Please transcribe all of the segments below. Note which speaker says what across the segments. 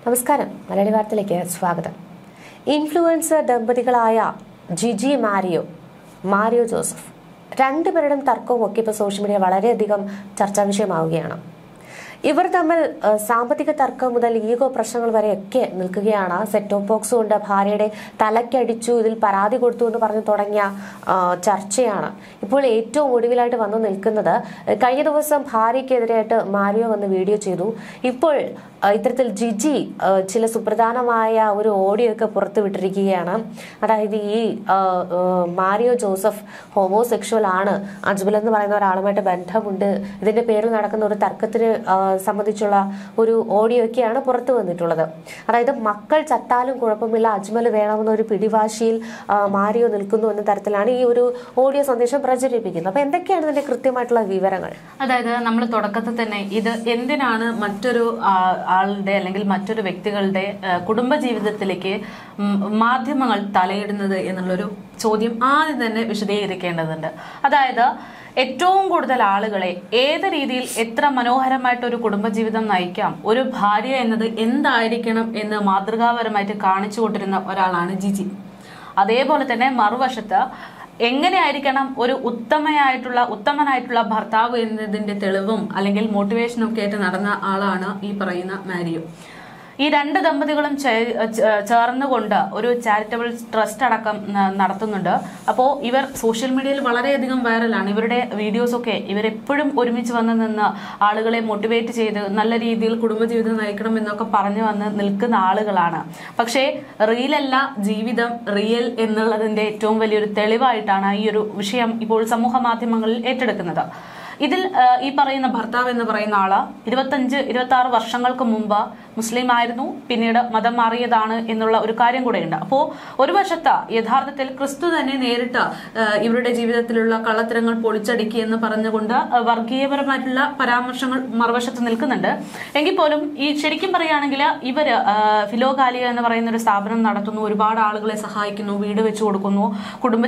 Speaker 1: നമസ്കാരം. മലയാളി വാർത്തയിലേക്ക് സ്വാഗതം. ഇൻഫ്ലുവൻസർ ദമ്പതികളായ ജിജി മാരിയോ ജോസഫ് രണ്ടുപേരുടെയും തർക്കവും ഒക്കെ ഇപ്പോൾ സോഷ്യൽ മീഡിയ വളരെയധികം ചർച്ചാ വിഷയമാവുകയാണ്. ഇവർ തമ്മിൽ സാമ്പത്തിക തർക്കം മുതൽ ഈഗോ പ്രശ്നങ്ങൾ വരെയൊക്കെ നിൽക്കുകയാണ്. സെറ്റ് ഓഫ് ബോക്സ് കൊണ്ട് ഭാര്യയുടെ തലക്കടിച്ചു, ഇതിൽ പരാതി കൊടുത്തു എന്ന് പറഞ്ഞു തുടങ്ങിയ ചർച്ചയാണ് ഇപ്പോൾ ഏറ്റവും ഒടുവിലായിട്ട് വന്നു നിൽക്കുന്നത്. കഴിഞ്ഞ ദിവസം ഭാര്യയ്ക്കെതിരെയായിട്ട് മാരിയോ വന്ന് വീഡിയോ ചെയ്തു. ഇപ്പോൾ ഇത്തരത്തിൽ ജിജി ചില സുപ്രധാനമായ ഒരു ഓഡിയോ ഒക്കെ പുറത്തുവിട്ടിരിക്കുകയാണ്. അതായത് ഈ മാരിയോ ജോസഫ് ഹോമോസെക്ഷൽ ആണ്, അജ്മൽ എന്ന് പറയുന്ന ഒരാളുമായിട്ട് ബന്ധമുണ്ട്, ഇതിന്റെ പേരിൽ നടക്കുന്ന ഒരു തർക്കത്തിന് സംബന്ധിച്ചുള്ള ഒരു ഓഡിയോ ഒക്കെയാണ് പുറത്തു വന്നിട്ടുള്ളത്. അതായത് മക്കൾ ചത്താലും കുഴപ്പമില്ല, അജ്മൽ വേണമെന്ന ഒരു പിടിവാശിയിൽ മാരിയോ നിൽക്കുന്നു എന്ന തരത്തിലാണ് ഈ ഒരു ഓഡിയോ സന്ദേശം പ്രചരിപ്പിക്കുന്നത്. അപ്പൊ എന്തൊക്കെയാണ് ഇതിന്റെ കൃത്യമായിട്ടുള്ള വിവരങ്ങൾ?
Speaker 2: അതായത് നമ്മൾ തുടക്കത്തിൽ തന്നെ ഇത് എന്തിനാണ് മറ്റൊരു ആളുടെ അല്ലെങ്കിൽ മറ്റൊരു വ്യക്തികളുടെ കുടുംബജീവിതത്തിലേക്ക് മാധ്യമങ്ങൾ തലയിടുന്നത് എന്നുള്ളൊരു ചോദ്യം ആദ്യം തന്നെ വിശദീകരിക്കേണ്ടതുണ്ട്. അതായത് ഏറ്റവും കൂടുതൽ ആളുകളെ ഏത് രീതിയിൽ എത്ര മനോഹരമായിട്ടൊരു കുടുംബജീവിതം നയിക്കാം, ഒരു ഭാര്യ എന്നത് എന്തായിരിക്കണം എന്ന് മാതൃകാപരമായിട്ട് കാണിച്ചു കൊണ്ടിരുന്ന ഒരാളാണ് ജിജി. അതേപോലെ തന്നെ മറുവശത്ത് എങ്ങനെയായിരിക്കണം ഒരു ഉത്തമനായിട്ടുള്ള ഭർത്താവ് എന്നതിന്റെ തെളിവും അല്ലെങ്കിൽ മോട്ടിവേഷനും ഒക്കെ ആയിട്ട് നടന്ന ആളാണ് ഈ പറയുന്ന മാരിയോ. ഈ രണ്ട് ദമ്പതികളും ചേർന്നുകൊണ്ട് ഒരു ചാരിറ്റബിൾ ട്രസ്റ്റ് അടക്കം നടത്തുന്നുണ്ട്. അപ്പോൾ ഇവർ സോഷ്യൽ മീഡിയയിൽ വളരെയധികം വൈറലാണ്. ഇവരുടെ വീഡിയോസ് ഒക്കെ ഇവരെപ്പോഴും ഒരുമിച്ച് വന്ന് നിന്ന് ആളുകളെ മോട്ടിവേറ്റ് ചെയ്ത് നല്ല രീതിയിൽ കുടുംബജീവിതം നയിക്കണം എന്നൊക്കെ പറഞ്ഞു വന്ന് നിൽക്കുന്ന ആളുകളാണ്. പക്ഷേ റിയലല്ല ജീവിതം, റിയൽ എന്നുള്ളതിന്റെ ഏറ്റവും വലിയൊരു തെളിവായിട്ടാണ് ഈ ഒരു വിഷയം ഇപ്പോൾ സമൂഹ മാധ്യമങ്ങളിൽ ഏറ്റെടുക്കുന്നത്. ഇതിൽ ഈ പറയുന്ന ഭർത്താവ് എന്ന് പറയുന്ന ആള് 25-26 വർഷങ്ങൾക്ക് മുമ്പ് മുസ്ലിം ആയിരുന്നു, പിന്നീട് മതം മാറിയതാണ് എന്നുള്ള ഒരു കാര്യം കൂടെയുണ്ട്. അപ്പോൾ ഒരു വശത്ത് യഥാർത്ഥത്തിൽ ക്രിസ്തു തന്നെ നേരിട്ട് ഇവരുടെ ജീവിതത്തിലുള്ള കള്ളത്തരങ്ങൾ പൊളിച്ചടുക്കി എന്ന് പറഞ്ഞുകൊണ്ട് വർഗീയപരമായിട്ടുള്ള പരാമർശങ്ങൾ മറുവശത്ത് നിൽക്കുന്നുണ്ട്. എങ്കിൽ പോലും ഈ ശരിക്കും പറയുകയാണെങ്കിൽ ഇവര് ഫിലോകാലിയ എന്ന് പറയുന്ന ഒരു സ്ഥാപനം നടത്തുന്നു, ഒരുപാട് ആളുകളെ സഹായിക്കുന്നു, വീട് വെച്ചു കൊടുക്കുന്നു, കുടുംബ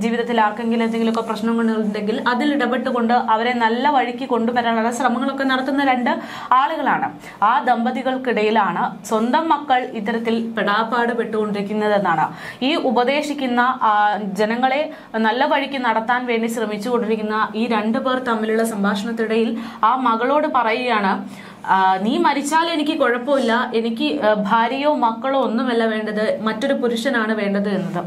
Speaker 2: ജീവിതത്തിൽ ആർക്കെങ്കിലും എന്തെങ്കിലുമൊക്കെ പ്രശ്നങ്ങളുണ്ടെങ്കിൽ അതിൽ ഇടപെട്ടുകൊണ്ട് അവരെ നല്ല വഴിക്ക് കൊണ്ടുവരാനുള്ള ശ്രമങ്ങളൊക്കെ നടത്തുന്ന രണ്ട് ആളുകളാണ്. ആ ദമ്പതികൾക്കിടയിലാണ് സ്വന്തം മക്കൾ ഇത്തരത്തിൽ പെടാപ്പാട് പെട്ടുകൊണ്ടിരിക്കുന്നതെന്നാണ് ഈ ഉപദേശിക്കുന്ന ജനങ്ങളെ നല്ല വഴിക്ക് നടത്താൻ വേണ്ടി ശ്രമിച്ചുകൊണ്ടിരിക്കുന്ന ഈ രണ്ടു പേർ തമ്മിലുള്ള സംഭാഷണത്തിനിടയിൽ ആ മകളോട് പറയുകയാണ്, നീ മരിച്ചാൽ എനിക്ക് കുഴപ്പമില്ല, എനിക്ക് ഭാര്യയോ മക്കളോ ഒന്നുമല്ല വേണ്ടത്, മറ്റൊരു പുരുഷനാണ് വേണ്ടത് എന്നത്.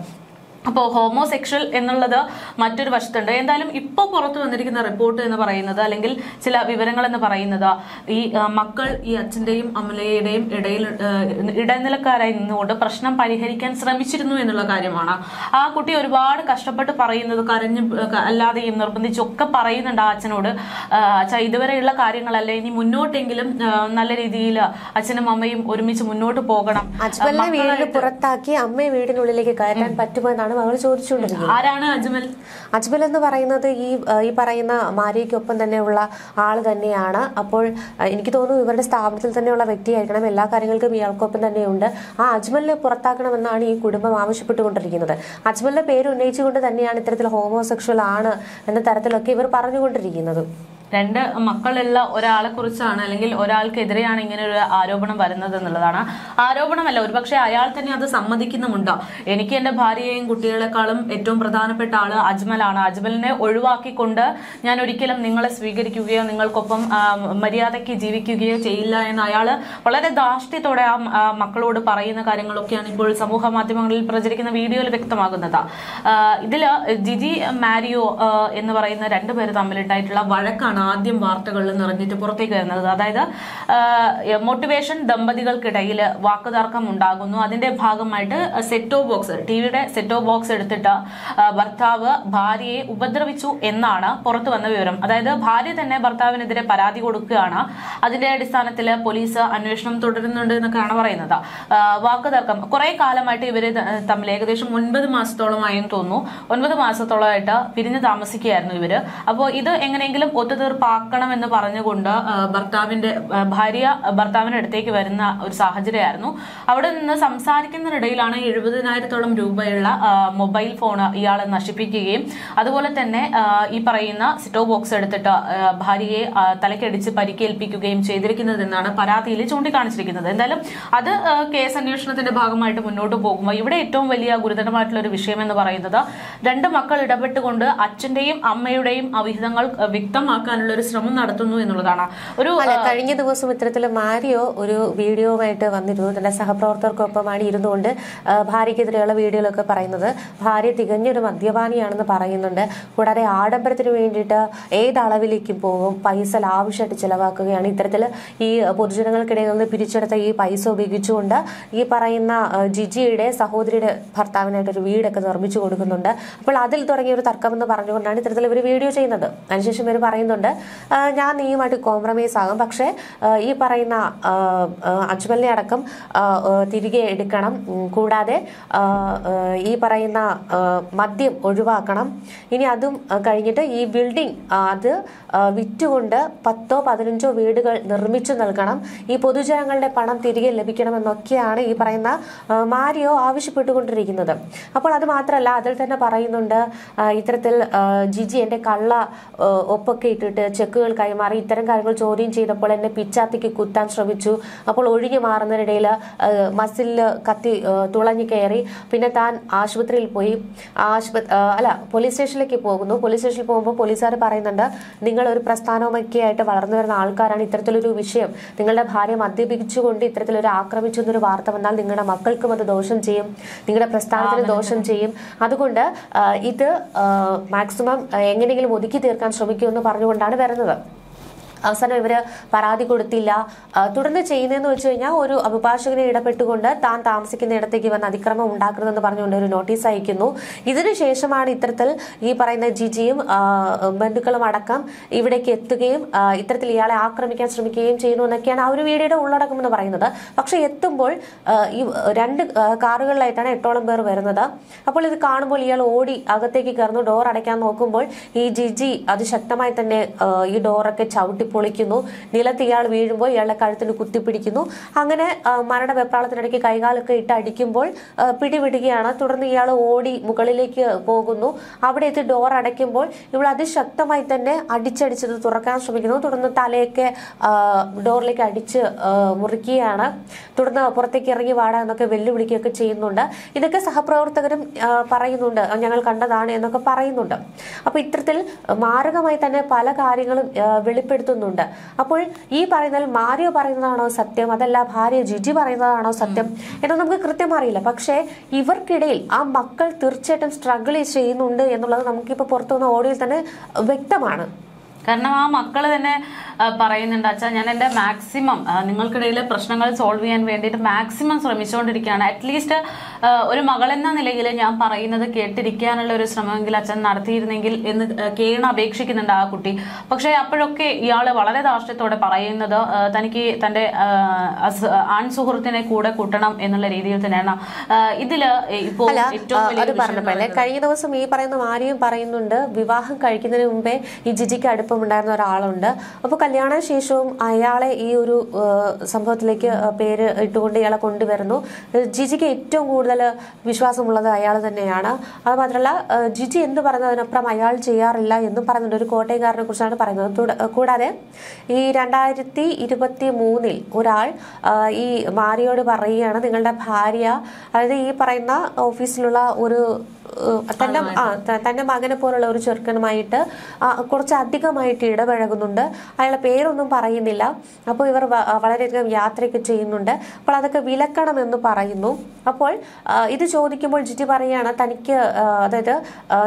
Speaker 2: അപ്പോൾ ഹോമോസെക്ഷൽ എന്നുള്ളത് മറ്റൊരു വശത്തുണ്ട്. എന്തായാലും ഇപ്പോൾ പുറത്തു വന്നിരിക്കുന്ന റിപ്പോർട്ട് എന്ന് പറയുന്നത് അല്ലെങ്കിൽ ചില വിവരങ്ങൾ എന്ന് പറയുന്നത് ഈ മക്കൾ ഈ അച്ഛന്റെയും അമലയുടെയും ഇടനിലക്കാരായി നിന്നുകൊണ്ട് പ്രശ്നം പരിഹരിക്കാൻ ശ്രമിച്ചിരുന്നു എന്നുള്ള കാര്യമാണ്. ആ കുട്ടി ഒരുപാട് കഷ്ടപ്പെട്ട് പറയുന്നത്, കരഞ്ഞ് അല്ലാതെയും നിർബന്ധിച്ചൊക്കെ പറയുന്നുണ്ട് ആ അച്ഛനോട്, അച്ഛാ ഇതുവരെയുള്ള കാര്യങ്ങളല്ല, ഇനി മുന്നോട്ടെങ്കിലും നല്ല രീതിയിൽ അച്ഛനും അമ്മയും ഒരുമിച്ച് മുന്നോട്ട് പോകണം.
Speaker 1: അജ്മലിനെ വീടിന് പുറത്താക്കി അമ്മയെ വീടിനുള്ളിലേക്ക് കയറ്റാൻ പറ്റുമെന്നാണ് മകൾ ചോദിച്ചുകൊണ്ടിരിക്കുന്നത്.
Speaker 2: ആരാണ് അജ്മൽ?
Speaker 1: അജ്മൽ എന്ന് പറയുന്നത് ഈ പറയുന്ന മാരിയയ്ക്കൊപ്പം തന്നെയുള്ള ആള് തന്നെയാണ്. അപ്പോൾ എനിക്ക് തോന്നുന്നു ഇവരുടെ സ്ഥാപനത്തിൽ തന്നെയുള്ള വ്യക്തിയായിരിക്കണം, എല്ലാ കാര്യങ്ങൾക്കും ഇയാൾക്കൊപ്പം തന്നെയുണ്ട്. ആ അജ്മലിനെ പുറത്താക്കണമെന്നാണ് ഈ കുടുംബം ആവശ്യപ്പെട്ടുകൊണ്ടിരിക്കുന്നത്. അജ്മലിന്റെ പേര് ഉന്നയിച്ചുകൊണ്ട് തന്നെയാണ് ഇത്തരത്തിൽ ഹോമോസെക്ഷൽ ആണ് എന്ന തരത്തിലൊക്കെ ഇവർ പറഞ്ഞുകൊണ്ടിരിക്കുന്നത്.
Speaker 2: രണ്ട് മക്കളുള്ള ഒരാളെ കുറിച്ചാണ് അല്ലെങ്കിൽ ഒരാൾക്കെതിരെയാണ് ഇങ്ങനെ ഒരു ആരോപണം വരുന്നത് എന്നുള്ളതാണ്. ആരോപണമല്ല, ഒരുപക്ഷെ അയാൾ തന്നെ അത് സമ്മതിക്കുന്നുമുണ്ടോ. എനിക്ക് എന്റെ ഭാര്യയെയും കുട്ടികളെക്കാളും ഏറ്റവും പ്രധാനപ്പെട്ട ആള് അജ്മലാണ്. അജ്മലിനെ ഒഴിവാക്കിക്കൊണ്ട് ഞാൻ ഒരിക്കലും നിങ്ങളെ സ്വീകരിക്കുകയോ നിങ്ങൾക്കൊപ്പം മര്യാദയ്ക്ക് ജീവിക്കുകയോ ചെയ്യില്ല എന്ന് അയാള് വളരെ ധാർഷ്ട്യത്തോടെ ആ മക്കളോട് പറയുന്ന കാര്യങ്ങളൊക്കെയാണ് ഇപ്പോൾ സമൂഹ മാധ്യമങ്ങളിൽ പ്രചരിക്കുന്ന വീഡിയോയിൽ വ്യക്തമാകുന്നത്. ഇതില് ജിജി മാരിയോ എന്ന് പറയുന്ന രണ്ടുപേര് തമ്മിലുണ്ടായിട്ടുള്ള വഴക്കാണ് ആദ്യം വാർത്തകളിൽ നിറഞ്ഞിട്ട് പുറത്തേക്ക് വരുന്നത്. അതായത് മോട്ടിവേഷൻ ദമ്പതികൾക്കിടയിൽ വാക്കുതർക്കം ഉണ്ടാകുന്നു. അതിന്റെ ഭാഗമായിട്ട് ടിവിയുടെ സെറ്റ് ഓഫ് ബോക്സ് എടുത്തിട്ട് ഭർത്താവ് ഭാര്യയെ ഉപദ്രവിച്ചു എന്നാണ് പുറത്തു വന്ന വിവരം. അതായത് ഭാര്യ തന്നെ ഭർത്താവിനെതിരെ പരാതി കൊടുക്കുകയാണ്. അതിന്റെ അടിസ്ഥാനത്തിൽ പോലീസ് അന്വേഷണം തുടരുന്നുണ്ട് എന്നൊക്കെയാണ് പറയുന്നത്. വാക്കുതർക്കം കുറെ കാലമായിട്ട് ഇവര് തമ്മിൽ ഏകദേശം 9 മാസത്തോളമായെന്ന് തോന്നുന്നു. 9 മാസത്തോളമായിട്ട് പിരിഞ്ഞു താമസിക്കുകയായിരുന്നു ഇവര്. അപ്പോൾ ഇത് എങ്ങനെയെങ്കിലും ഒത്തുതീർപ്പാക്കാൻ ഒത്തുതീർപ്പാക്കണം എന്ന് പറഞ്ഞുകൊണ്ട് ഭാര്യ ഭർത്താവിന്റെ അടുത്തേക്ക് വരുന്ന ഒരു സാഹചര്യമായിരുന്നു. അവിടെ നിന്ന് സംസാരിക്കുന്നതിനിടയിലാണ് 70,000-ഓളം രൂപയുള്ള മൊബൈൽ ഫോൺ ഇയാൾ നശിപ്പിക്കുകയും അതുപോലെ തന്നെ ഈ പറയുന്ന സിറ്റോ ബോക്സ് എടുത്തിട്ട് ഭാര്യയെ തലക്കടിച്ച് പരിക്കേൽപ്പിക്കുകയും ചെയ്തിരിക്കുന്നതെന്നാണ് പരാതിയിൽ ചൂണ്ടിക്കാണിച്ചിരിക്കുന്നത്. എന്തായാലും അത് കേസ് അന്വേഷണത്തിന്റെ ഭാഗമായിട്ട് മുന്നോട്ട് പോകുമ്പോൾ ഇവിടെ ഏറ്റവും വലിയ ഗുരുതരമായിട്ടുള്ള ഒരു വിഷയം എന്ന് പറയുന്നത് 2 മക്കൾ ഇടപെട്ടുകൊണ്ട് അച്ഛന്റെയും അമ്മയുടെയും അവിഹിതങ്ങൾ വ്യക്തമാക്കാനുള്ള ഒരു ശ്രമം നടത്തുന്നു എന്നുള്ളതാണ്.
Speaker 1: കഴിഞ്ഞ ദിവസം ഇത്തരത്തിൽ മാരിയോ ഒരു വീഡിയോയുമായിട്ട് വന്നിരുന്നു. തന്റെ സഹപ്രവർത്തകർക്കൊപ്പമാണ് ഇരുന്നുകൊണ്ട് ഭാര്യയ്ക്കെതിരെയുള്ള വീഡിയോയിലൊക്കെ പറയുന്നത്. ഭാര്യ തികഞ്ഞൊരു മദ്യപാനിയാണെന്ന് പറയുന്നുണ്ട്. കൂടാതെ ആഡംബരത്തിന് വേണ്ടിയിട്ട് ഏതളവിലേക്കും പോകും, പൈസ ലാവിഷായിട്ട് ചെലവാക്കുകയാണ്. ഇത്തരത്തിൽ ഈ പൊതുജനങ്ങൾക്കിടയിൽ നിന്ന് പിരിച്ചെടുത്ത ഈ പൈസ ഉപയോഗിച്ചുകൊണ്ട് ഈ പറയുന്ന ജിജിയുടെ സഹോദരിയുടെ ഭർത്താവിനായിട്ടൊരു വീടൊക്കെ നിർമ്മിച്ചു കൊടുക്കുന്നുണ്ട്. അപ്പോൾ അതിൽ തുടങ്ങിയ ഒരു തർക്കം എന്ന് പറഞ്ഞുകൊണ്ടാണ് ഇത്തരത്തിൽ ഇവർ വീഡിയോ ചെയ്യുന്നത്. അതിനുശേഷം ഇവർ പറയുന്നുണ്ട്, ഞാൻ നീയുമായിട്ട് കോംപ്രമൈസ് ആകും, പക്ഷേ ഈ പറയുന്ന അജ്മലിനെ അടക്കം തിരികെ എടുക്കണം, കൂടാതെ ഈ പറയുന്ന മദ്യം ഒഴിവാക്കണം, ഇനി അതും കഴിഞ്ഞിട്ട് ഈ ബിൽഡിംഗ് അത് വിറ്റുകൊണ്ട് 10-15 വീടുകൾ നിർമ്മിച്ചു നൽകണം, ഈ പൊതുജനങ്ങളുടെ പണം തിരികെ ലഭിക്കണമെന്നൊക്കെയാണ് ഈ പറയുന്ന മാരിയോ ആവശ്യപ്പെട്ടുകൊണ്ടിരിക്കുന്നത്. അപ്പോൾ അത് മാത്രമല്ല, അതിൽ തന്നെ പറയുന്നുണ്ട് ഇത്തരത്തിൽ ജിജി എന്റെ കള്ള ഒപ്പൊക്കെ ഇട്ടിട്ട് ചെക്കുകൾ കൈമാറി ഇത്തരം കാര്യങ്ങൾ ചോദ്യം ചെയ്തപ്പോൾ എന്നെ പിച്ചാത്തിക്ക് കുത്താൻ ശ്രമിച്ചു. അപ്പോൾ ഒഴിഞ്ഞു മാറുന്നതിനിടയിൽ മസിലില് കത്തി തുളഞ്ഞു കയറി. പിന്നെ താൻ ആശുപത്രിയിൽ പോയി, പോലീസ് സ്റ്റേഷനിലേക്ക് പോകുന്നു. പോലീസ് സ്റ്റേഷനിൽ പോകുമ്പോൾ പോലീസുകാർ പറയുന്നുണ്ട്, നിങ്ങൾ ഒരു പ്രസ്ഥാനമൊക്കെ ആയിട്ട് വളർന്നു വരുന്ന ആൾക്കാരാണ്, ഇത്തരത്തിലൊരു വിഷയം നിങ്ങളുടെ ഭാര്യ മദ്യപിച്ചുകൊണ്ട് ഇത്തരത്തിലൊരു ആക്രമിച്ചു എന്നൊരു വാർത്ത വന്നാൽ നിങ്ങളുടെ മക്കൾക്കും അത് ദോഷം ചെയ്യും, നിങ്ങളുടെ പ്രസ്ഥാനത്തിന് ദോഷം ചെയ്യും, അതുകൊണ്ട് ഇത് മാക്സിമം എങ്ങനെയെങ്കിലും ഒതുക്കി തീർക്കാൻ ശ്രമിക്കുമെന്ന് പറഞ്ഞുകൊണ്ടാണ് വരുന്നത്. അവസാനം ഇവര് പരാതി കൊടുത്തില്ല. തുടർന്ന് ചെയ്യുന്നതെന്ന് വെച്ച് കഴിഞ്ഞാൽ ഒരു അഭിഭാഷകനെ ഇടപെട്ടുകൊണ്ട് താൻ താമസിക്കുന്ന ഇടത്തേക്ക് വന്ന് അതിക്രമം ഉണ്ടാക്കരുതെന്ന് പറഞ്ഞുകൊണ്ട് ഒരു നോട്ടീസ് അയക്കുന്നു. ഇതിനുശേഷമാണ് ഇത്തരത്തിൽ ഈ പറയുന്ന ജിജിയും ബന്ധുക്കളും അടക്കം ഇവിടേക്ക് എത്തുകയും ഇത്തരത്തിൽ ഇയാളെ ആക്രമിക്കാൻ ശ്രമിക്കുകയും ചെയ്യുന്നു എന്നൊക്കെയാണ് ആ ഒരു വീഡിയോയുടെ ഉള്ളടക്കം എന്ന് പറയുന്നത്. പക്ഷെ എത്തുമ്പോൾ ഈ 2 കാറുകളിലായിട്ടാണ് 8ഓളം പേർ വരുന്നത്. അപ്പോൾ ഇത് കാണുമ്പോൾ ഇയാൾ ഓടി അകത്തേക്ക് കയറുന്നു. ഡോർ അടയ്ക്കാൻ നോക്കുമ്പോൾ ഈ ജിജി അതിശക്തമായി തന്നെ ഈ ഡോറൊക്കെ ചവിട്ടി പൊളിക്കുന്നു. നിലത്ത് ഇയാൾ വീഴുമ്പോൾ ഇയാളുടെ കഴുത്തിന് കുത്തിപ്പിടിക്കുന്നു. അങ്ങനെ മരണവെപ്രാളത്തിനിടയ്ക്ക് കൈകാലൊക്കെ ഇട്ട് അടിക്കുമ്പോൾ പിടിവിടുകയാണ്. തുടർന്ന് ഇയാൾ ഓടി മുകളിലേക്ക് പോകുന്നു. അവിടെ എത്തി ഡോർ അടയ്ക്കുമ്പോൾ ഇവിടെ അതിശക്തമായി തന്നെ അടിച്ചടിച്ചത് തുറക്കാൻ ശ്രമിക്കുന്നു. തുടർന്ന് തലയൊക്കെ ഡോറിലേക്ക് അടിച്ച് മുറിക്കുകയാണ്. തുടർന്ന് പുറത്തേക്ക് ഇറങ്ങി വാടാ എന്നൊക്കെ വെല്ലുവിളിക്കുകയൊക്കെ ചെയ്യുന്നുണ്ട്. ഇതൊക്കെ സഹപ്രവർത്തകരും പറയുന്നുണ്ട്, ഞങ്ങൾ കണ്ടതാണ് എന്നൊക്കെ പറയുന്നുണ്ട്. അപ്പൊ ഇത്തരത്തിൽ മാരകമായി തന്നെ പല കാര്യങ്ങളും വെളിപ്പെടുത്തുന്നു. അപ്പോൾ ഈ പറയുന്നതിൽ മാരിയോ പറയുന്നതാണോ സത്യം, അതല്ല ഭാര്യ ജിജി പറയുന്നതാണോ സത്യം എന്ന് നമുക്ക് കൃത്യം അറിയില്ല. പക്ഷേ ഇവർക്കിടയിൽ ആ മക്കൾ തീർച്ചയായിട്ടും സ്ട്രഗിൾ ചെയ്യുന്നുണ്ട് എന്നുള്ളത് നമുക്കിപ്പോൾ പുറത്തു വന്ന ഓഡിയോയിൽ തന്നെ വ്യക്തമാണ്.
Speaker 2: കാരണം ആ മക്കള് തന്നെ പറയുന്നുണ്ട്, അച്ഛാ ഞാൻ എൻ്റെ മാക്സിമം നിങ്ങൾക്കിടയിലെ പ്രശ്നങ്ങൾ സോൾവ് ചെയ്യാൻ വേണ്ടിയിട്ട് മാക്സിമം ശ്രമിച്ചുകൊണ്ടിരിക്കുകയാണ്. അറ്റ്ലീസ്റ്റ് ഒരു മകളെന്ന നിലയിൽ ഞാൻ പറയുന്നത് കേട്ടിരിക്കാനുള്ള ഒരു ശ്രമമെങ്കിൽ അച്ഛൻ നടത്തിയിരുന്നെങ്കിൽ എന്ന് കേണ അപേക്ഷിക്കുന്നുണ്ട് ആ കുട്ടി. പക്ഷെ അപ്പോഴൊക്കെ ഇയാള് വളരെ ധാർഷ്ട്യത്തോടെ പറയുന്നത് തനിക്ക് തന്റെ ആൺ സുഹൃത്തിനെ കൂടെ കൂട്ടണം എന്നുള്ള രീതിയിൽ തന്നെയാണ്. ഇതില് ഇപ്പോ ഏറ്റവും
Speaker 1: കഴിഞ്ഞ ദിവസം ഈ പറയുന്ന മാരിയും പറയുന്നുണ്ട്, വിവാഹം കഴിക്കുന്നതിന് മുമ്പേ ഈ ജിജിക്ക് അടുപ്പമുണ്ടായിരുന്ന ഒരാളുണ്ട്. അപ്പൊ കല്യാണ ശേഷവും അയാളെ ഈ ഒരു സംഭവത്തിലേക്ക് പേര് ഇട്ടുകൊണ്ട് ഇയാളെ കൊണ്ടുവരുന്നു. ജിജിക്ക് ഏറ്റവും കൂടുതൽ വിശ്വാസമുള്ളത് അയാൾ തന്നെയാണ്. അത് മാത്രമല്ല ജിജി എന്ത് പറയുന്നതിനപ്പുറം അയാൾ ചെയ്യാറില്ല എന്നും പറയുന്നുണ്ട്. ഒരു കോട്ടയംകാരനെ കുറിച്ചാണ് പറയുന്നത്. കൂടാതെ ഈ 2023 ഒരാൾ ഈ മാരിയോട് പറയുകയാണ്, നിങ്ങളുടെ ഭാര്യ, അതായത് ഈ പറയുന്ന ഓഫീസിലുള്ള ഒരു തന്റെ മകനെ പോലുള്ള ഒരു ചെറുക്കനുമായിട്ട് കുറച്ച് അധികമായിട്ട് ഇടപഴകുന്നുണ്ട്. അയാളുടെ പേരൊന്നും പറയുന്നില്ല. അപ്പോൾ ഇവർ വളരെയധികം യാത്രയൊക്കെ ചെയ്യുന്നുണ്ട്. അപ്പോൾ അതൊക്കെ വിലക്കണമെന്ന് പറയുന്നു. അപ്പോൾ ഇത് ചോദിക്കുമ്പോൾ ജിജി പറയുകയാണ്, തനിക്ക് അതായത്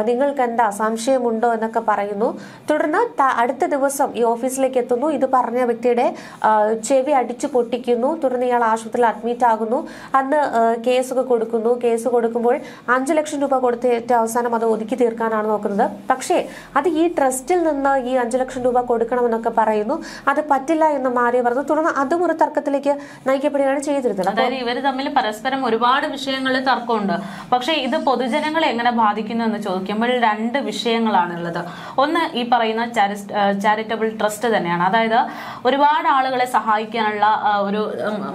Speaker 1: നിങ്ങൾക്ക് എന്താ സംശയമുണ്ടോ എന്നൊക്കെ പറയുന്നു. തുടർന്ന് അടുത്ത ദിവസം ഈ ഓഫീസിലേക്ക് എത്തുന്നു. ഇത് പറഞ്ഞ വ്യക്തിയുടെ ചെവി അടിച്ചു പൊട്ടിക്കുന്നു. തുടർന്ന് ഇയാൾ ആശുപത്രിയിൽ അഡ്മിറ്റ് ആകുന്നു. അന്ന് കേസൊക്കെ കൊടുക്കുന്നു. കേസ് കൊടുക്കുമ്പോൾ 5 ലക്ഷം രൂപ കൊടുത്ത ഏറ്റവും അവസാനം അത് ഒതുക്കി തീർക്കാനാണ് നോക്കുന്നത്. പക്ഷേ അത് ഈ ട്രസ്റ്റിൽ നിന്ന് ഈ 5 ലക്ഷം രൂപ കൊടുക്കണമെന്നൊക്കെ പറയുന്നു. അത് പറ്റില്ല എന്ന് മാരിയ പറഞ്ഞു. തുടർന്ന് അതും ഒരു തർക്കത്തിലേക്ക് നയിക്കപ്പെടുകയാണ് ചെയ്തിരുന്നത്.
Speaker 2: അതായത് ഇവർ തമ്മിൽ പരസ്പരം ഒരുപാട് വിഷയങ്ങളിൽ തർക്കമുണ്ട്. പക്ഷേ ഇത് പൊതുജനങ്ങളെ എങ്ങനെ ബാധിക്കുന്നു എന്ന് ചോദിക്കുമ്പോൾ 2 വിഷയങ്ങളാണുള്ളത്. ഒന്ന് ഈ പറയുന്ന ചാരിറ്റബിൾ ട്രസ്റ്റ് തന്നെയാണ്. അതായത് ഒരുപാട് ആളുകളെ സഹായിക്കാനുള്ള ഒരു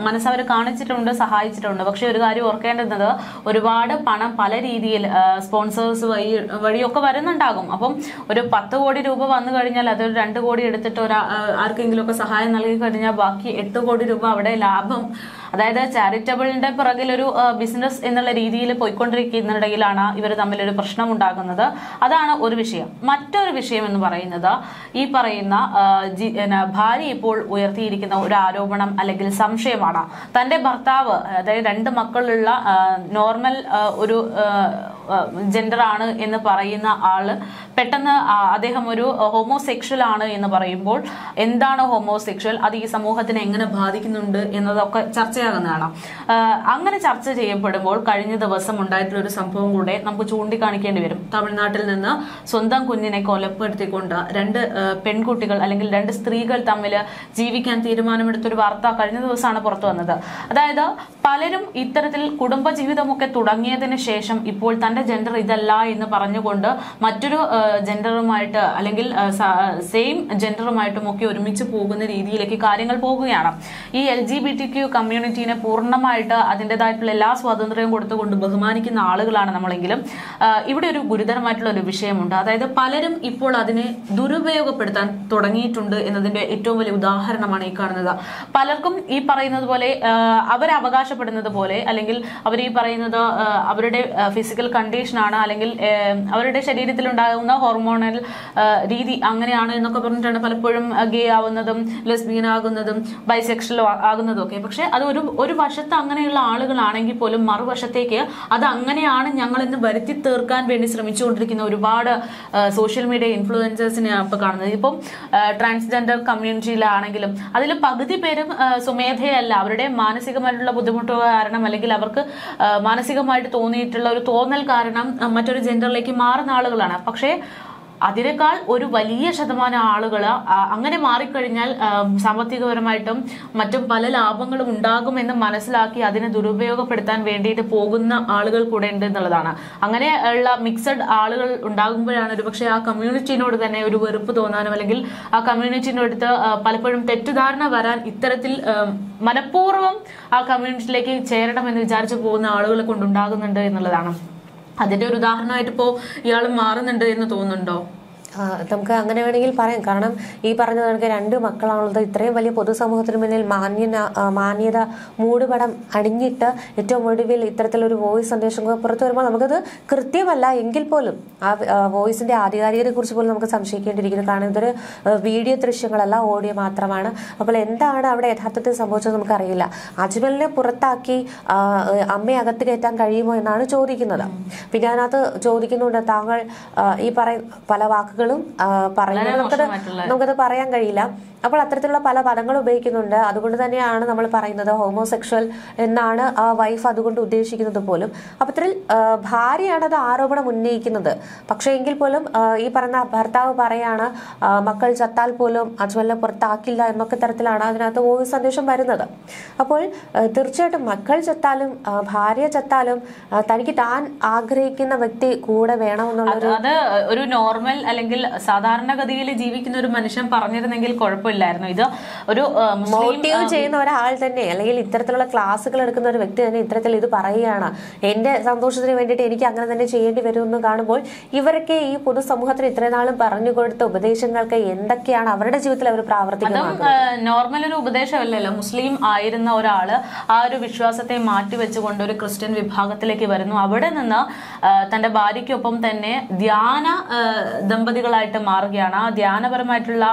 Speaker 2: മനസ്സ് അവർ കാണിച്ചിട്ടുണ്ട്, സഹായിച്ചിട്ടുണ്ട്. പക്ഷെ ഒരു കാര്യം ഓർക്കേണ്ടുന്നത്, ഒരുപാട് പണം പല രീതിയിൽ സ്പോൺസേഴ്സ് വഴിയൊക്കെ വരുന്നുണ്ടാകും. അപ്പം ഒരു 10 കോടി രൂപ വന്നു കഴിഞ്ഞാൽ അതൊരു 2 കോടി എടുത്തിട്ട് ആർക്കെങ്കിലും ഒക്കെ സഹായം നൽകി കഴിഞ്ഞാൽ ബാക്കി 8 കോടി രൂപ അവിടെ ലാഭം. അതായത് ചാരിറ്റബിളിന്റെ പിറകിൽ ഒരു ബിസിനസ് എന്നുള്ള രീതിയിൽ പോയിക്കൊണ്ടിരിക്കുന്നിടയിലാണ് ഇവർ തമ്മിലൊരു പ്രശ്നം ഉണ്ടാകുന്നത്. അതാണ് ഒരു വിഷയം. മറ്റൊരു വിഷയം എന്ന് പറയുന്നത് ഈ പറയുന്ന ഭാര്യ ഇപ്പോൾ ഉയർത്തിയിരിക്കുന്ന ഒരു ആരോപണം അല്ലെങ്കിൽ സംശയമാണ്. തന്റെ ഭർത്താവ്, അതായത് 2 മക്കളുള്ള നോർമൽ ഒരു ജെൻഡർ ആണ് എന്ന് പറയുന്ന ആള് പെട്ടെന്ന് അദ്ദേഹം ഒരു ഹോമോസെക്ഷൽ ആണ് എന്ന് പറയുമ്പോൾ എന്താണ് ഹോമോസെക്ഷൽ, അത് ഈ സമൂഹത്തിനെ എങ്ങനെ ബാധിക്കുന്നുണ്ട് എന്നതൊക്കെ ചർച്ചയാകുന്നതാണ്. അങ്ങനെ ചർച്ച ചെയ്യപ്പെടുമ്പോൾ കഴിഞ്ഞ ദിവസം ഉണ്ടായിട്ടുള്ള ഒരു സംഭവം കൂടെ നമുക്ക് ചൂണ്ടിക്കാണിക്കേണ്ടി വരും. തമിഴ്നാട്ടിൽ നിന്ന് സ്വന്തം കുഞ്ഞിനെ കൊലപ്പെടുത്തിക്കൊണ്ട് 2 പെൺകുട്ടികൾ അല്ലെങ്കിൽ 2 സ്ത്രീകൾ തമ്മിൽ ജീവിക്കാൻ തീരുമാനമെടുത്തൊരു വാർത്ത കഴിഞ്ഞ ദിവസമാണ് പുറത്തു വന്നത്. അതായത് പലരും ഇത്തരത്തിൽ കുടുംബജീവിതമൊക്കെ തുടങ്ങിയതിന് ശേഷം ഇപ്പോൾ തന്റെ ജെൻഡർ ഇതല്ല എന്ന് പറഞ്ഞുകൊണ്ട് മറ്റൊരു ജെൻഡറുമായിട്ട് അല്ലെങ്കിൽ സെയിം ജെൻഡറുമായിട്ടും ഒക്കെ ഒരുമിച്ച് പോകുന്ന രീതിയിലേക്ക് കാര്യങ്ങൾ പോകുകയാണ്. ഈ LGBTQ കമ്മ്യൂണിറ്റീനെ പൂർണ്ണമായിട്ട് അതിൻ്റെതായിട്ടുള്ള എല്ലാ സ്വാതന്ത്ര്യവും കൊടുത്തുകൊണ്ട് ബഹുമാനിക്കുന്ന ആളുകളാണ് നമ്മളെങ്കിലും ഇവിടെ ഒരു ഗുരുതരമായിട്ടുള്ള ഒരു വിഷയമുണ്ട്. അതായത് പലരും ഇപ്പോൾ അതിനെ ദുരുപയോഗപ്പെടുത്താൻ തുടങ്ങിയിട്ടുണ്ട് എന്നതിന്റെ ഏറ്റവും വലിയ ഉദാഹരണമാണ് ഈ കാണുന്നത്. പലർക്കും ഈ പറയുന്നത് പോലെ അവരവകാശപ്പെടുന്നത് പോലെ അല്ലെങ്കിൽ അവർ ഈ പറയുന്നത് അവരുടെ ഫിസിക്കൽ കണ്ടീഷനാണ് അല്ലെങ്കിൽ അവരുടെ ശരീരത്തിൽ ഉണ്ടാകുന്ന ഹോർമോണൽ രീതി അങ്ങനെയാണ് എന്നൊക്കെ പറഞ്ഞിട്ടാണ് പലപ്പോഴും ഗേ ആവുന്നതും ലെസ്ബിയൻ ആകുന്നതും ബൈസെക്ഷൽ ആകുന്നതും ഒക്കെ. പക്ഷെ അത് ഒരു വശത്ത് അങ്ങനെയുള്ള ആളുകളാണെങ്കിൽ പോലും മറുവശത്തേക്ക് അത് അങ്ങനെയാണ് ഞങ്ങൾ ഇന്ന് വരുത്തി തീർക്കാൻ വേണ്ടി ശ്രമിച്ചുകൊണ്ടിരിക്കുന്ന ഒരുപാട് സോഷ്യൽ മീഡിയ ഇൻഫ്ലുവൻസേഴ്സിനെ ഇപ്പൊ കാണുന്നത്. ഇപ്പം ട്രാൻസ്ജെൻഡർ കമ്മ്യൂണിറ്റിയിലാണെങ്കിലും അതിൽ പകുതി പേരും സ്വമേധയല്ല, അവരുടെ മാനസികമായിട്ടുള്ള ബുദ്ധിമുട്ടുകൾ കാരണം അല്ലെങ്കിൽ അവർക്ക് മാനസികമായിട്ട് തോന്നിയിട്ടുള്ള ഒരു തോന്നൽ കാരണം മറ്റൊരു ജെൻഡറിലേക്ക് മാറുന്ന ആളുകളാണ്. പക്ഷേ അതിനേക്കാൾ ഒരു വലിയ ശതമാനം ആളുകൾ അങ്ങനെ മാറിക്കഴിഞ്ഞാൽ സാമ്പത്തികപരമായിട്ടും മറ്റും പല ലാഭങ്ങളും ഉണ്ടാകുമെന്ന് മനസ്സിലാക്കി അതിനെ ദുരുപയോഗപ്പെടുത്താൻ വേണ്ടിയിട്ട് പോകുന്ന ആളുകൾ കൂടെ ഉണ്ട് എന്നുള്ളതാണ്. അങ്ങനെ ഉള്ള മിക്സഡ് ആളുകൾ ഉണ്ടാകുമ്പോഴാണ് ഒരു പക്ഷേ ആ കമ്മ്യൂണിറ്റിനോട് തന്നെ ഒരു വെറുപ്പ് തോന്നാനും അല്ലെങ്കിൽ ആ കമ്മ്യൂണിറ്റിനോടത്ത് പലപ്പോഴും തെറ്റിദ്ധാരണ വരാൻ ഇത്തരത്തിൽ മനഃപൂർവ്വം ആ കമ്മ്യൂണിറ്റിയിലേക്ക് ചേരണമെന്ന് വിചാരിച്ചു പോകുന്ന ആളുകളെ കൊണ്ടുണ്ടാകുന്നുണ്ട് എന്നുള്ളതാണ്. അതിന്റെ ഒരു ഉദാഹരണമായിട്ട് ഇപ്പോ ഇയാൾ മാറുന്നുണ്ട് എന്ന് തോന്നുന്നുണ്ടോ?
Speaker 1: നമുക്ക് അങ്ങനെ വേണമെങ്കിൽ പറയാം. കാരണം ഈ പറഞ്ഞ കണക്ക് 2 മക്കളാണുള്ളത്. ഇത്രയും വലിയ പൊതുസമൂഹത്തിന് മുന്നിൽ മാന്യത മൂടുപടം അണിഞ്ഞിട്ട് ഏറ്റവും ഒടുവിൽ ഇത്തരത്തിലൊരു വോയിസ് സന്ദേശം പുറത്തു വരുമ്പോൾ നമുക്കത് കൃത്യമല്ല എങ്കിൽ പോലും ആ വോയിസിന്റെ ആധികാരികതയെ കുറിച്ച് പോലും നമുക്ക് സംശയിക്കേണ്ടിയിരിക്കുന്നു. കാരണം ഇതൊരു വീഡിയോ ദൃശ്യങ്ങളല്ല, ഓഡിയോ മാത്രമാണ്. അപ്പോൾ എന്താണ് അവിടെ യഥാർത്ഥത്തിൽ സംഭവിച്ചത് നമുക്കറിയില്ല. അജ്മലിനെ പുറത്താക്കി അമ്മയെ അകത്ത് കയറ്റാൻ കഴിയുമോ എന്നാണ് ചോദിക്കുന്നത്. പിന്നെ അതിനകത്ത് ചോദിക്കുന്നുണ്ട് താങ്കൾ ഈ പല വാക്കുകൾ പറയുന്നത് നമുക്കത് പറയാൻ കഴിയില്ല. അപ്പോൾ അത്തരത്തിലുള്ള പല പദങ്ങൾ ഉപയോഗിക്കുന്നുണ്ട്. അതുകൊണ്ട് തന്നെയാണ് നമ്മൾ പറയുന്നത് ഹോമോസെക്ഷൽ എന്നാണ് ആ വൈഫ് അതുകൊണ്ട് ഉദ്ദേശിക്കുന്നത് പോലും. അപ്പത്തിൽ ഭാര്യയാണ് അത് ആരോപണം ഉന്നയിക്കുന്നത്. പക്ഷേ എങ്കിൽ പോലും ഈ പറഞ്ഞ ഭർത്താവ് പറയാണ് മക്കൾ ചത്താൽ പോലും അജ്മലിനെ പുറത്താക്കില്ല എന്നൊക്കെ തരത്തിലാണ് അതിനകത്ത് വോയിസ് സന്ദേശം വരുന്നത്. അപ്പോൾ തീർച്ചയായിട്ടും മക്കൾ ചത്താലും ഭാര്യ ചത്താലും തനിക്ക് താൻ ആഗ്രഹിക്കുന്ന വ്യക്തി കൂടെ വേണമെന്നുള്ളത്
Speaker 2: അത് ഒരു നോർമൽ അല്ലെങ്കിൽ സാധാരണഗതിയിൽ ജീവിക്കുന്ന ഒരു മനുഷ്യൻ പറഞ്ഞിരുന്നെങ്കിൽ കുഴപ്പമില്ലായിരുന്നു. ഇത് ഒരു
Speaker 1: മോട്ടീവ് ചെയ്യുന്ന ഒരാൾ തന്നെ അല്ലെങ്കിൽ ഇത്തരത്തിലുള്ള ക്ലാസ്സുകൾ എടുക്കുന്ന ഒരു വ്യക്തി തന്നെ ഇത്തരത്തിൽ ഇത് പറയുകയാണ്. എന്റെ സന്തോഷത്തിന് വേണ്ടിയിട്ട് എനിക്ക് അങ്ങനെ തന്നെ ചെയ്യേണ്ടി വരുമെന്ന് കാണുമ്പോൾ ഇവരൊക്കെ ഈ പൊതുസമൂഹത്തിന് ഇത്രയും നാളും പറഞ്ഞു കൊടുത്ത ഉപദേശങ്ങൾക്ക് എന്തൊക്കെയാണ് അവരുടെ ജീവിതത്തിൽ അവർ പ്രാവർത്തിക്കുന്നത്?
Speaker 2: നോർമൽ ഒരു ഉപദേശമല്ലല്ലോ. മുസ്ലിം ആയിരുന്ന ഒരാള് ആ ഒരു വിശ്വാസത്തെ മാറ്റിവെച്ചുകൊണ്ട് ഒരു ക്രിസ്ത്യൻ വിഭാഗത്തിലേക്ക് വരുന്നു. അവിടെ നിന്ന് തന്റെ ഭാര്യയ്ക്കൊപ്പം തന്നെ ധ്യാന ദമ്പതികളായിട്ട് മാറുകയാണ്. ആ ധ്യാനപരമായിട്ടുള്ള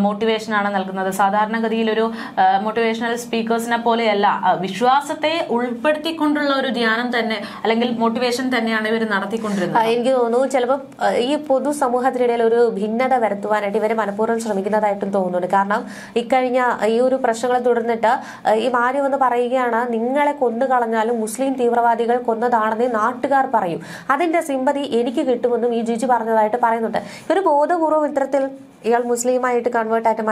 Speaker 2: മോട്ടിവേഷൻ ആണ് നൽകുന്നത്. സാധാരണഗതിയിൽ ഒരു മോട്ടിവേഷണൽ സ്പീക്കേഴ്സിനെ പോലെയല്ല, വിശ്വാസത്തെ ഉൾപ്പെടുത്തിക്കൊണ്ടുള്ള ഒരു ധ്യാനം തന്നെ അല്ലെങ്കിൽ മോട്ടിവേഷൻ തന്നെയാണ് ഇവർ നടത്തിക്കൊണ്ടിരുന്നത്.
Speaker 1: എനിക്ക് തോന്നുന്നു ചിലപ്പോൾ ഈ പൊതുസമൂഹത്തിനിടയിൽ ഒരു ഭിന്നത വരുത്തുവാനായിട്ട് ഇവർ മനഃപൂർവ്വം ശ്രമിക്കുന്നതായിട്ടും തോന്നുന്നുണ്ട്. കാരണം ഇക്കഴിഞ്ഞ ഈ ഒരു പ്രശ്നങ്ങളെ തുടർന്നിട്ട് ഈ മാരി വന്ന് പറയുകയാണ്, നിങ്ങളെ കൊന്നു കളഞ്ഞാലും മുസ്ലിം തീവ്രവാദികൾ കൊന്നതാണെന്ന് നാട്ടുകാർ പറയും, അതിന്റെ സിമ്പതി എനിക്ക് കിട്ടുമെന്നും ഈ ജിജി പറഞ്ഞതായിട്ട് പറയുന്നുണ്ട്. ഇവർ ബോധപൂർവ്വം ഇത്തരത്തിൽ ഇയാൾ മുസ്ലിമായിട്ട് കൺവേർട്ടായിട്ട്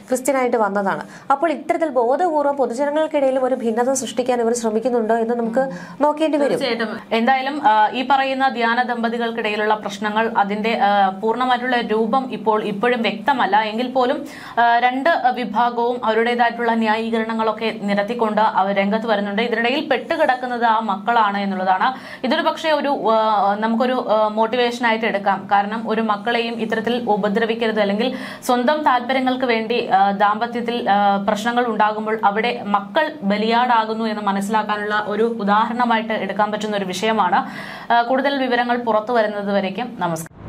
Speaker 1: ക്രിസ്ത്യനായിട്ട് വന്നതാണ്. അപ്പോൾ ഇത്തരത്തിൽ ബോധപൂർവ്വം പൊതുജനങ്ങൾക്കിടയിലും ഒരു ഭിന്നത സൃഷ്ടിക്കാൻ ഇവർ ശ്രമിക്കുന്നുണ്ടോ എന്ന് നമുക്ക് നോക്കേണ്ടി വരും.
Speaker 2: തീർച്ചയായിട്ടും. എന്തായാലും ഈ പറയുന്ന ധ്യാന ദമ്പതികൾക്കിടയിലുള്ള പ്രശ്നങ്ങൾ അതിന്റെ പൂർണ്ണമായിട്ടുള്ള രൂപം ഇപ്പോഴും വ്യക്തമല്ല. എങ്കിൽ പോലും രണ്ട് വിഭാഗവും അവരുടേതായിട്ടുള്ള ന്യായീകരണങ്ങളൊക്കെ നിരത്തിക്കൊണ്ട് അവർ രംഗത്ത് വരുന്നുണ്ട്. ഇതിനിടയിൽ പെട്ടുകിടക്കുന്നത് ആ മക്കളാണ് എന്നുള്ളതാണ്. ഇതൊരു പക്ഷേ നമുക്കൊരു മോട്ടിവേഷൻ ആയിട്ട് എടുക്കാം. കാരണം ഒരു മക്കളെയും ഇത്തരത്തിൽ ഉപദ്രവിക്കരുത്, അല്ലെങ്കിൽ സ്വന്തം താല്പര്യങ്ങൾക്ക് വേണ്ടി ദാമ്പത്യത്തിൽ പ്രശ്നങ്ങൾ ഉണ്ടാകുമ്പോൾ അവിടെ മക്കൾ ബലിയാടാകുന്നു എന്ന് മനസ്സിലാക്കാനുള്ള ഒരു ഉദാഹരണമായിട്ട് എടുക്കാൻ പറ്റുന്ന ഒരു വിഷയമാണ്. കൂടുതൽ വിവരങ്ങൾ പുറത്തു വരുന്നത് വരേക്കും നമസ്കാരം.